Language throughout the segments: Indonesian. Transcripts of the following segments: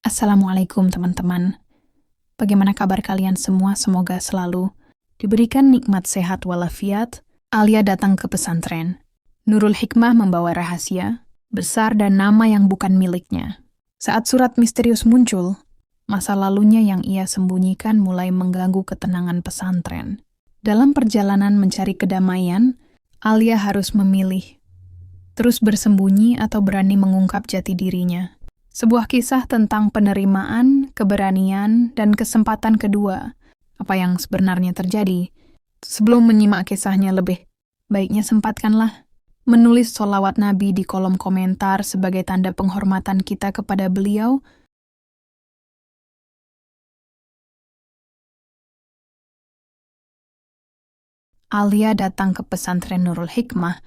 Assalamualaikum teman-teman. Bagaimana kabar kalian semua? Semoga selalu diberikan nikmat sehat walafiat. Alia datang ke pesantren. Nurul Hikmah membawa rahasia besar dan nama yang bukan miliknya. Saat surat misterius muncul, masa lalunya yang ia sembunyikan mulai mengganggu ketenangan pesantren. Dalam perjalanan mencari kedamaian, Alia harus memilih terus bersembunyi atau berani mengungkap jati dirinya. Sebuah kisah tentang penerimaan, keberanian, dan kesempatan kedua. Apa yang sebenarnya terjadi? Sebelum menyimak kisahnya lebih, baiknya sempatkanlah menulis sholawat Nabi di kolom komentar sebagai tanda penghormatan kita kepada beliau. Alia datang ke pesantren Nurul Hikmah,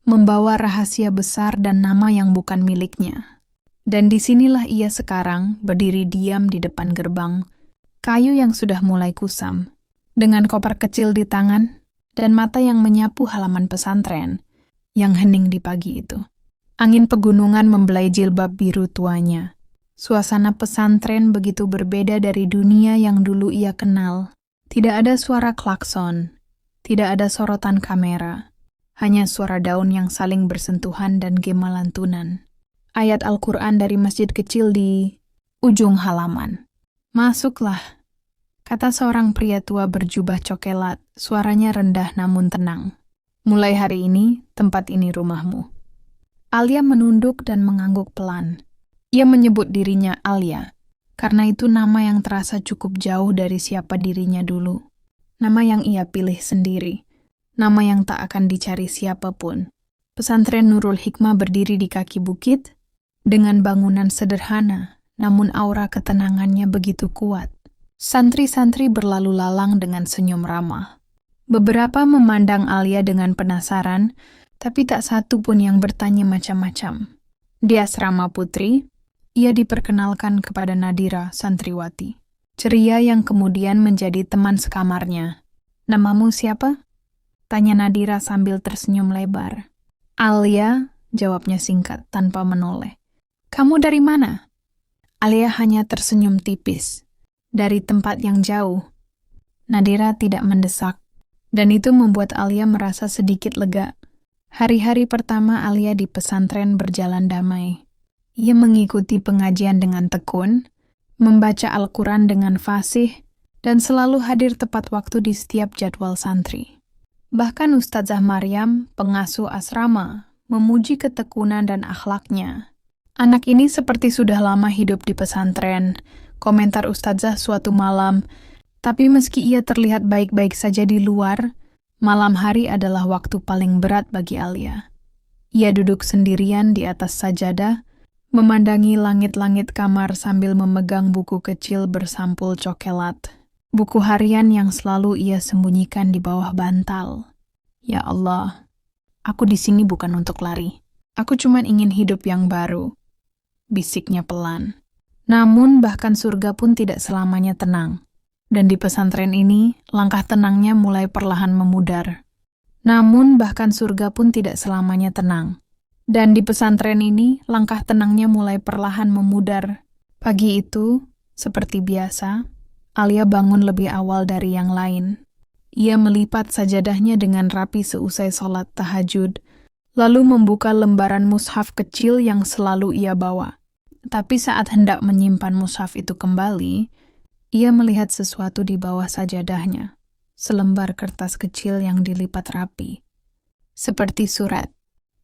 membawa rahasia besar dan nama yang bukan miliknya. Dan disinilah ia sekarang berdiri diam di depan gerbang, kayu yang sudah mulai kusam, dengan koper kecil di tangan dan mata yang menyapu halaman pesantren yang hening di pagi itu. Angin pegunungan membelai jilbab biru tuanya. Suasana pesantren begitu berbeda dari dunia yang dulu ia kenal. Tidak ada suara klakson, tidak ada sorotan kamera, hanya suara daun yang saling bersentuhan dan gema lantunan. Ayat Al-Quran dari masjid kecil di ujung halaman. "Masuklah," kata seorang pria tua berjubah cokelat, suaranya rendah namun tenang. "Mulai hari ini, tempat ini rumahmu." Alia menunduk dan mengangguk pelan. Ia menyebut dirinya Alia, karena itu nama yang terasa cukup jauh dari siapa dirinya dulu. Nama yang ia pilih sendiri, nama yang tak akan dicari siapapun. Pesantren Nurul Hikmah berdiri di kaki bukit, dengan bangunan sederhana, namun aura ketenangannya begitu kuat. Santri-santri berlalu lalang dengan senyum ramah. Beberapa memandang Alia dengan penasaran, tapi tak satu pun yang bertanya macam-macam. Di asrama putri, ia diperkenalkan kepada Nadira, santriwati. Ceria yang kemudian menjadi teman sekamarnya. "Namamu siapa?" tanya Nadira sambil tersenyum lebar. "Alia," jawabnya singkat tanpa menoleh. "Kamu dari mana?" Alia hanya tersenyum tipis. "Dari tempat yang jauh." Nadira tidak mendesak, dan itu membuat Alia merasa sedikit lega. Hari-hari pertama Alia di pesantren berjalan damai. Ia mengikuti pengajian dengan tekun, membaca Al-Quran dengan fasih, dan selalu hadir tepat waktu di setiap jadwal santri. Bahkan Ustazah Maryam, pengasuh asrama, memuji ketekunan dan akhlaknya. "Anak ini seperti sudah lama hidup di pesantren," komentar Ustazah suatu malam. Tapi meski ia terlihat baik-baik saja di luar, malam hari adalah waktu paling berat bagi Alia. Ia duduk sendirian di atas sajadah, memandangi langit-langit kamar sambil memegang buku kecil bersampul cokelat. Buku harian yang selalu ia sembunyikan di bawah bantal. "Ya Allah, aku di sini bukan untuk lari. Aku cuma ingin hidup yang baru," bisiknya pelan. Namun bahkan surga pun tidak selamanya tenang. Dan di pesantren ini, langkah tenangnya mulai perlahan memudar. Namun bahkan surga pun tidak selamanya tenang. Dan di pesantren ini, langkah tenangnya mulai perlahan memudar. Pagi itu, seperti biasa, Alia bangun lebih awal dari yang lain. Ia melipat sajadahnya dengan rapi seusai sholat tahajud, lalu membuka lembaran mushaf kecil yang selalu ia bawa. Tapi saat hendak menyimpan mushaf itu kembali, ia melihat sesuatu di bawah sajadahnya. Selembar kertas kecil yang dilipat rapi. Seperti surat.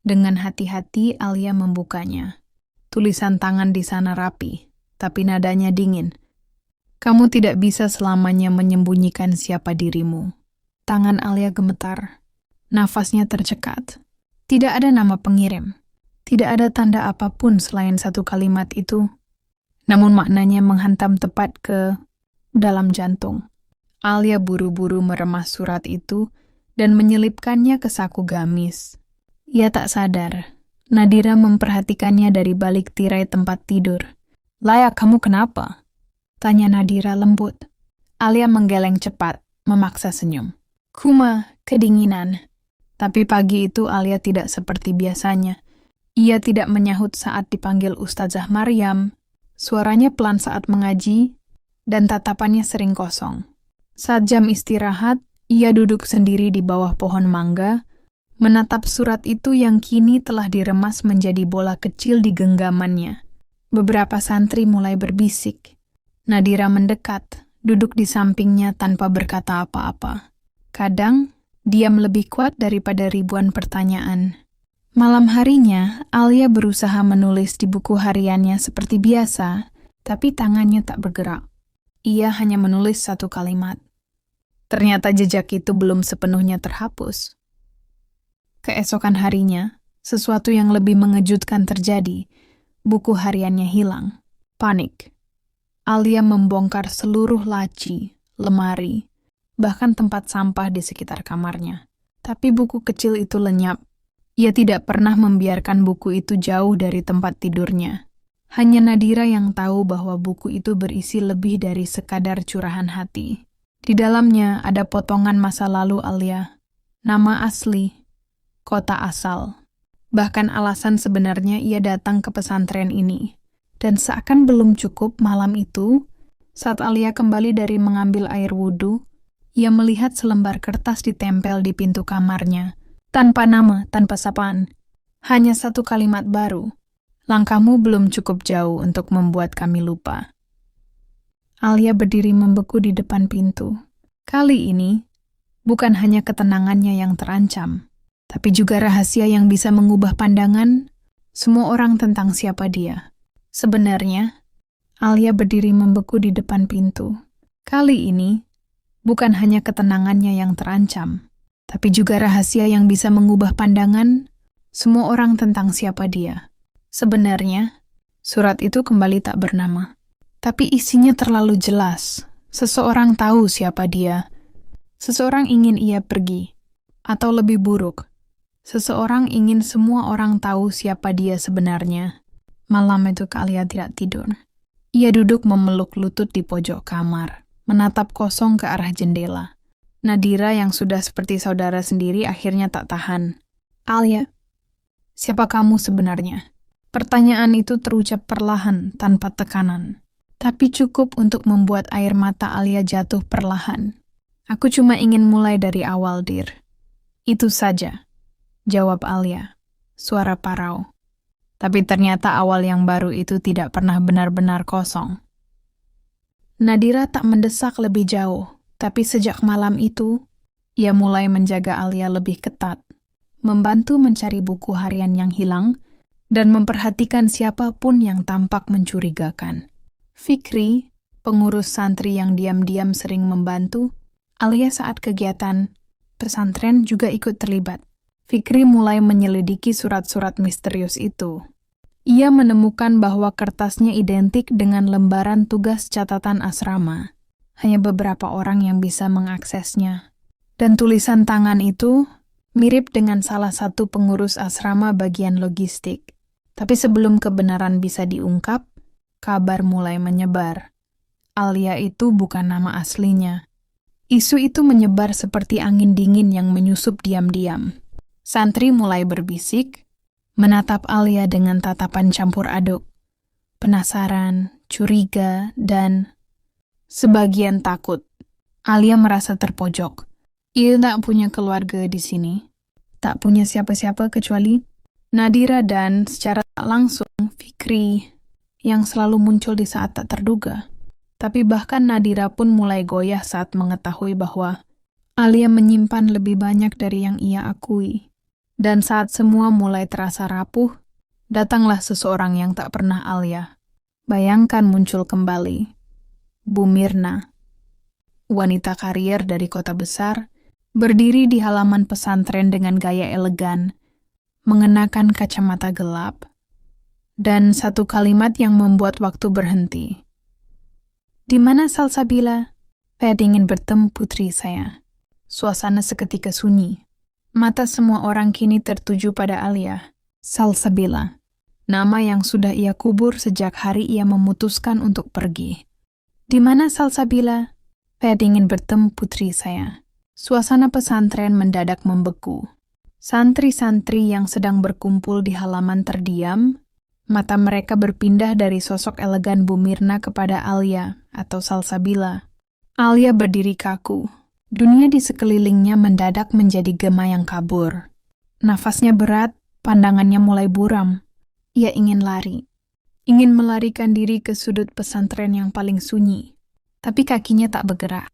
Dengan hati-hati Alia membukanya. Tulisan tangan di sana rapi, tapi nadanya dingin. "Kamu tidak bisa selamanya menyembunyikan siapa dirimu." Tangan Alia gemetar. Nafasnya tercekat. Tidak ada nama pengirim. Tidak ada tanda apapun selain satu kalimat itu. Namun maknanya menghantam tepat ke dalam jantung. Alia buru-buru meremas surat itu dan menyelipkannya ke saku gamis. Ia tak sadar. Nadira memperhatikannya dari balik tirai tempat tidur. "Layak, kamu kenapa?" tanya Nadira lembut. Alia menggeleng cepat, memaksa senyum. "Kuma, kedinginan." Tapi pagi itu Alia tidak seperti biasanya. Ia tidak menyahut saat dipanggil Ustazah Maryam. Suaranya pelan saat mengaji, dan tatapannya sering kosong. Saat jam istirahat, ia duduk sendiri di bawah pohon mangga, menatap surat itu yang kini telah diremas menjadi bola kecil di genggamannya. Beberapa santri mulai berbisik. Nadira mendekat, duduk di sampingnya tanpa berkata apa-apa. Kadang, diam lebih kuat daripada ribuan pertanyaan. Malam harinya, Alia berusaha menulis di buku hariannya seperti biasa, tapi tangannya tak bergerak. Ia hanya menulis satu kalimat. Ternyata jejak itu belum sepenuhnya terhapus. Keesokan harinya, sesuatu yang lebih mengejutkan terjadi. Buku hariannya hilang. Panik. Alia membongkar seluruh laci, lemari, bahkan tempat sampah di sekitar kamarnya. Tapi buku kecil itu lenyap. Ia tidak pernah membiarkan buku itu jauh dari tempat tidurnya. Hanya Nadira yang tahu bahwa buku itu berisi lebih dari sekadar curahan hati. Di dalamnya ada potongan masa lalu Alia, nama asli, kota asal. Bahkan alasan sebenarnya ia datang ke pesantren ini. Dan seakan belum cukup malam itu, saat Alia kembali dari mengambil air wudhu, ia melihat selembar kertas ditempel di pintu kamarnya. Tanpa nama, tanpa sapaan. Hanya satu kalimat baru. Langkahmu belum cukup jauh untuk membuat kami lupa. Alia berdiri membeku di depan pintu. Kali ini, bukan hanya ketenangannya yang terancam, tapi juga rahasia yang bisa mengubah pandangan semua orang tentang siapa dia. Sebenarnya, Alia berdiri membeku di depan pintu. Kali ini, bukan hanya ketenangannya yang terancam, tapi juga rahasia yang bisa mengubah pandangan semua orang tentang siapa dia. Sebenarnya, surat itu kembali tak bernama. Tapi isinya terlalu jelas. Seseorang tahu siapa dia. Seseorang ingin ia pergi. Atau lebih buruk, seseorang ingin semua orang tahu siapa dia sebenarnya. Malam itu Alia tidak tidur. Ia duduk memeluk lutut di pojok kamar, menatap kosong ke arah jendela. Nadira yang sudah seperti saudara sendiri akhirnya tak tahan. Alia, siapa kamu sebenarnya? Pertanyaan itu terucap perlahan tanpa tekanan, tapi cukup untuk membuat air mata Alia jatuh perlahan. Aku cuma ingin mulai dari awal, Dir. Itu saja, jawab Alia, suara parau. Tapi ternyata awal yang baru itu tidak pernah benar-benar kosong. Nadira tak mendesak lebih jauh. Tapi sejak malam itu, ia mulai menjaga Alia lebih ketat, membantu mencari buku harian yang hilang, dan memperhatikan siapapun yang tampak mencurigakan. Fikri, pengurus santri yang diam-diam sering membantu, Alia saat kegiatan pesantren juga ikut terlibat. Fikri mulai menyelidiki surat-surat misterius itu. Ia menemukan bahwa kertasnya identik dengan lembaran tugas catatan asrama. Hanya beberapa orang yang bisa mengaksesnya. Dan tulisan tangan itu mirip dengan salah satu pengurus asrama bagian logistik. Tapi sebelum kebenaran bisa diungkap, kabar mulai menyebar. Alia itu bukan nama aslinya. Isu itu menyebar seperti angin dingin yang menyusup diam-diam. Santri mulai berbisik, menatap Alia dengan tatapan campur aduk. Penasaran, curiga, dan sebagian takut. Alia merasa terpojok. Ia tak punya keluarga di sini. Tak punya siapa-siapa kecuali Nadira dan secara tak langsung Fikri yang selalu muncul di saat tak terduga. Tapi bahkan Nadira pun mulai goyah saat mengetahui bahwa Alia menyimpan lebih banyak dari yang ia akui. Dan saat semua mulai terasa rapuh, datanglah seseorang yang tak pernah Alia bayangkan muncul kembali. Bu Mirna, wanita karier dari kota besar, berdiri di halaman pesantren dengan gaya elegan, mengenakan kacamata gelap, dan satu kalimat yang membuat waktu berhenti. Di mana Salsabila? Saya ingin bertemu putri saya. Suasana seketika sunyi. Mata semua orang kini tertuju pada Alia. Salsabila, nama yang sudah ia kubur sejak hari ia memutuskan untuk pergi. Di mana Salsabila? Saya ingin bertemu putri saya. Suasana pesantren mendadak membeku. Santri-santri yang sedang berkumpul di halaman terdiam, Mata mereka berpindah dari sosok elegan Bu Mirna kepada Alia atau Salsabila. Alia berdiri kaku. Dunia di sekelilingnya mendadak menjadi gema yang kabur. Nafasnya berat, pandangannya mulai buram. Ia ingin lari. Ingin melarikan diri ke sudut pesantren yang paling sunyi. Tapi kakinya tak bergerak.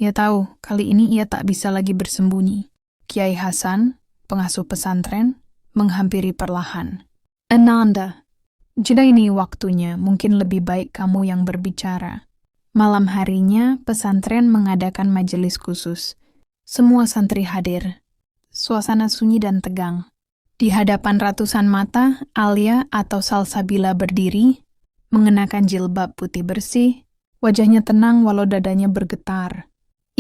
Ia tahu, kali ini ia tak bisa lagi bersembunyi. Kiai Hasan, pengasuh pesantren, menghampiri perlahan. Ananda, jeda ini waktunya, mungkin lebih baik kamu yang berbicara. Malam harinya, pesantren mengadakan majelis khusus. Semua santri hadir. Suasana sunyi dan tegang. Di hadapan ratusan mata, Alia atau Salsabila berdiri, mengenakan jilbab putih bersih, wajahnya tenang walau dadanya bergetar.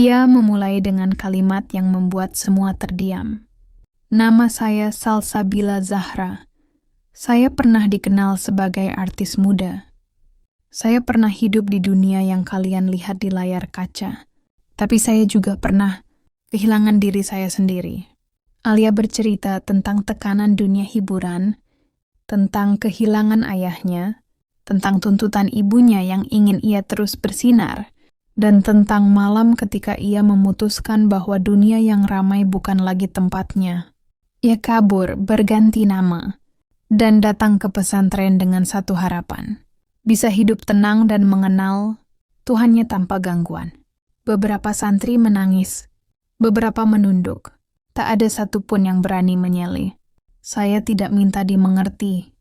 Ia memulai dengan kalimat yang membuat semua terdiam. Nama saya Salsabila Zahra. Saya pernah dikenal sebagai artis muda. Saya pernah hidup di dunia yang kalian lihat di layar kaca. Tapi saya juga pernah kehilangan diri saya sendiri. Alia bercerita tentang tekanan dunia hiburan, tentang kehilangan ayahnya, tentang tuntutan ibunya yang ingin ia terus bersinar, dan tentang malam ketika ia memutuskan bahwa dunia yang ramai bukan lagi tempatnya. Ia kabur, berganti nama, dan datang ke pesantren dengan satu harapan. Bisa hidup tenang dan mengenal Tuhannya tanpa gangguan. Beberapa santri menangis, beberapa menunduk. Tak ada satupun yang berani menyele. Saya tidak minta dimengerti,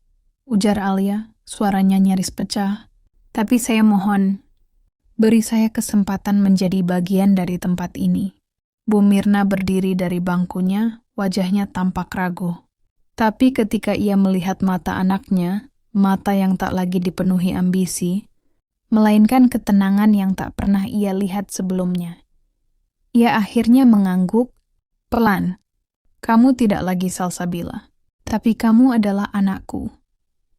ujar Alia, suaranya nyaris pecah. Tapi saya mohon, beri saya kesempatan menjadi bagian dari tempat ini. Bu Mirna berdiri dari bangkunya, wajahnya tampak ragu. Tapi ketika ia melihat mata anaknya, mata yang tak lagi dipenuhi ambisi, melainkan ketenangan yang tak pernah ia lihat sebelumnya. Ia akhirnya mengangguk, pelan. Kamu tidak lagi Salsabila, tapi kamu adalah anakku,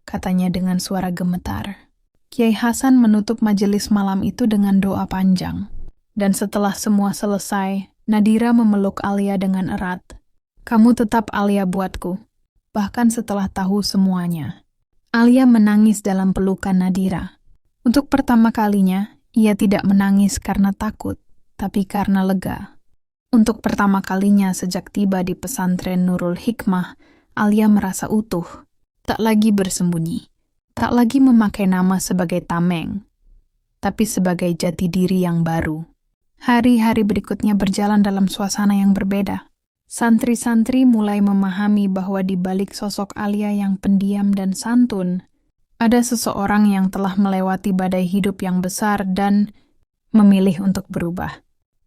katanya dengan suara gemetar. Kiai Hasan menutup majelis malam itu dengan doa panjang. Dan setelah semua selesai, Nadira memeluk Alia dengan erat. Kamu tetap Alia buatku, bahkan setelah tahu semuanya. Alia menangis dalam pelukan Nadira. Untuk pertama kalinya, ia tidak menangis karena takut, tapi karena lega. Untuk pertama kalinya sejak tiba di pesantren Nurul Hikmah, Alia merasa utuh, tak lagi bersembunyi, tak lagi memakai nama sebagai tameng, tapi sebagai jati diri yang baru. Hari-hari berikutnya berjalan dalam suasana yang berbeda. Santri-santri mulai memahami bahwa di balik sosok Alia yang pendiam dan santun, ada seseorang yang telah melewati badai hidup yang besar dan memilih untuk berubah.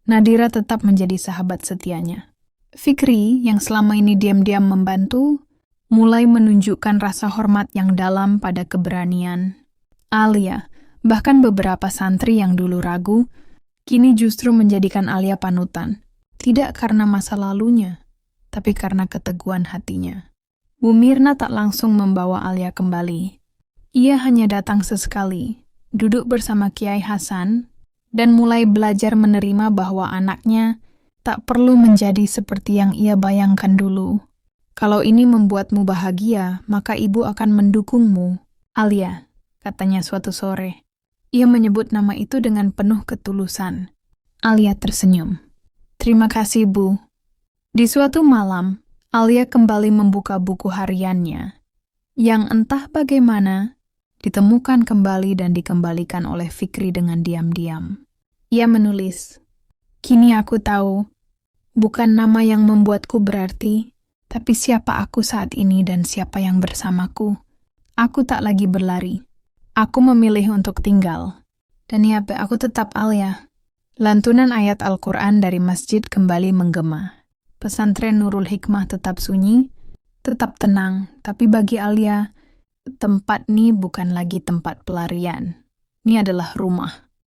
Nadira tetap menjadi sahabat setianya. Fikri, yang selama ini diam-diam membantu, mulai menunjukkan rasa hormat yang dalam pada keberanian. Alia, bahkan beberapa santri yang dulu ragu, kini justru menjadikan Alia panutan. Tidak karena masa lalunya, tapi karena keteguhan hatinya. Bu Mirna tak langsung membawa Alia kembali. Ia hanya datang sesekali, duduk bersama Kiai Hasan, dan mulai belajar menerima bahwa anaknya tak perlu menjadi seperti yang ia bayangkan dulu. Kalau ini membuatmu bahagia, maka ibu akan mendukungmu. Alia, katanya suatu sore. Ia menyebut nama itu dengan penuh ketulusan. Alia tersenyum. Terima kasih, Bu. Di suatu malam, Alia kembali membuka buku hariannya, yang entah bagaimana ditemukan kembali dan dikembalikan oleh Fikri dengan diam-diam. Ia menulis, "Kini aku tahu, bukan nama yang membuatku berarti, tapi siapa aku saat ini dan siapa yang bersamaku. Aku tak lagi berlari. Aku memilih untuk tinggal. Dan ya, aku tetap Alia." Lantunan ayat Al-Quran dari masjid kembali menggema. Pesantren Nurul Hikmah tetap sunyi, tetap tenang, tapi bagi Alia, tempat ini bukan lagi tempat pelarian. Ini adalah rumah.